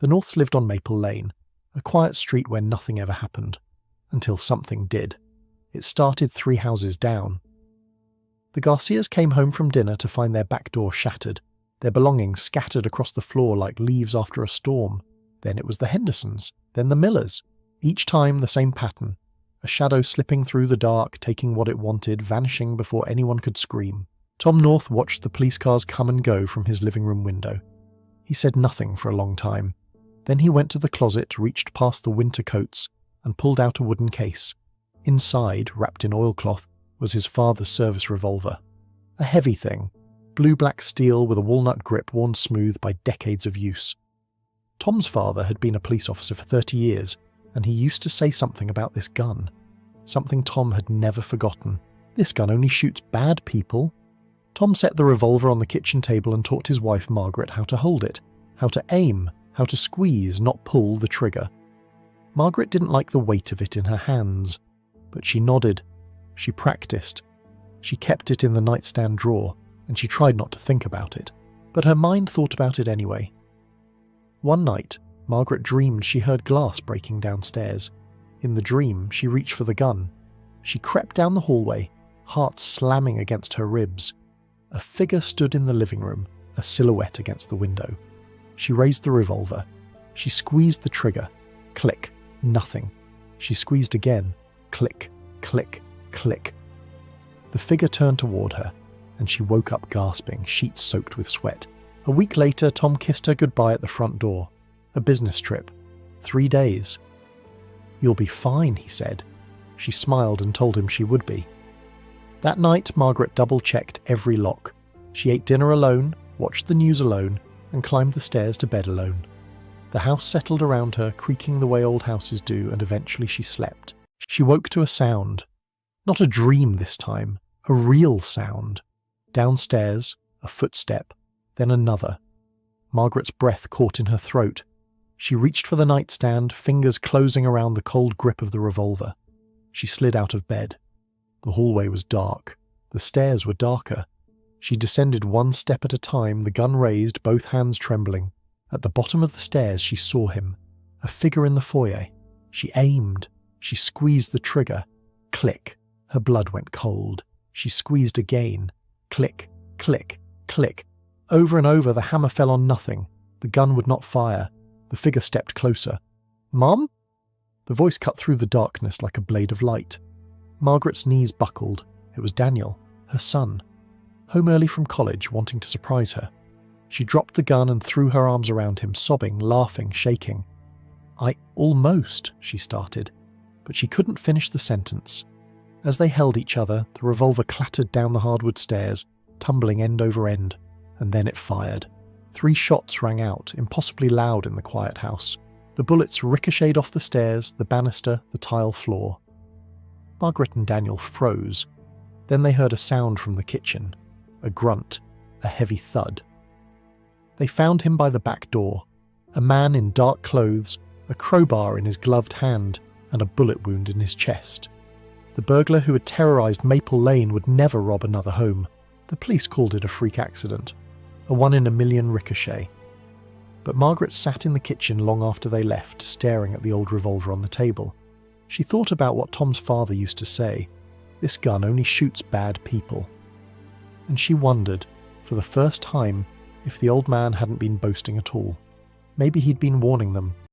The Norths lived on Maple Lane, a quiet street where nothing ever happened. Until something did. It started 3 houses down. The Garcias came home from dinner to find their back door shattered, their belongings scattered across the floor like leaves after a storm. Then it was the Hendersons, then the Millers. Each time the same pattern. A shadow slipping through the dark, taking what it wanted, vanishing before anyone could scream. Tom North watched the police cars come and go from his living room window. He said nothing for a long time. Then he went to the closet, reached past the winter coats, and pulled out a wooden case. Inside, wrapped in oilcloth, was his father's service revolver. A heavy thing, blue-black steel with a walnut grip worn smooth by decades of use. Tom's father had been a police officer for 30 years, and he used to say something about this gun. Something Tom had never forgotten. This gun only shoots bad people. Tom set the revolver on the kitchen table and taught his wife Margaret how to hold it, how to aim, how to squeeze, not pull, the trigger. Margaret didn't like the weight of it in her hands, but she nodded. She practiced. She kept it in the nightstand drawer, and she tried not to think about it, but her mind thought about it anyway. One night, Margaret dreamed she heard glass breaking downstairs. In the dream, she reached for the gun. She crept down the hallway, heart slamming against her ribs. A figure stood in the living room, a silhouette against the window. She raised the revolver. She squeezed the trigger. Click. Nothing. She squeezed again. Click, click, click. The figure turned toward her, and she woke up gasping, sheets soaked with sweat. A week later, Tom kissed her goodbye at the front door. A business trip. 3 days. "You'll be fine," he said. She smiled and told him she would be. That night, Margaret double-checked every lock. She ate dinner alone, watched the news alone, and climbed the stairs to bed alone. The house settled around her, creaking the way old houses do, and eventually she slept. She woke to a sound. Not a dream this time, a real sound. Downstairs, a footstep, then another. Margaret's breath caught in her throat. She reached for the nightstand, fingers closing around the cold grip of the revolver. She slid out of bed. The hallway was dark. The stairs were darker. She descended 1 step at a time, the gun raised, both hands trembling. At the bottom of the stairs she saw him, a figure in the foyer. She aimed. She squeezed the trigger. Click. Her blood went cold. She squeezed again. Click, click, click. Over and over the hammer fell on nothing. The gun would not fire. The figure stepped closer. "Mom?" The voice cut through the darkness like a blade of light. Margaret's knees buckled. It was Daniel, her son. Home early from college, wanting to surprise her. She dropped the gun and threw her arms around him, sobbing, laughing, shaking. "I almost," she started, but she couldn't finish the sentence. As they held each other, the revolver clattered down the hardwood stairs, tumbling end over end, and then it fired. 3 shots rang out, impossibly loud in the quiet house. The bullets ricocheted off the stairs, the banister, the tile floor. Margaret and Daniel froze. Then they heard a sound from the kitchen. A grunt, a heavy thud. They found him by the back door, a man in dark clothes, a crowbar in his gloved hand, and a bullet wound in his chest. The burglar who had terrorized Maple Lane would never rob another home. The police called it a freak accident, a 1 in a million ricochet. But Margaret sat in the kitchen long after they left, staring at the old revolver on the table. She thought about what Tom's father used to say, "This gun only shoots bad people." And she wondered, for the first time, if the old man hadn't been boasting at all. Maybe he'd been warning them,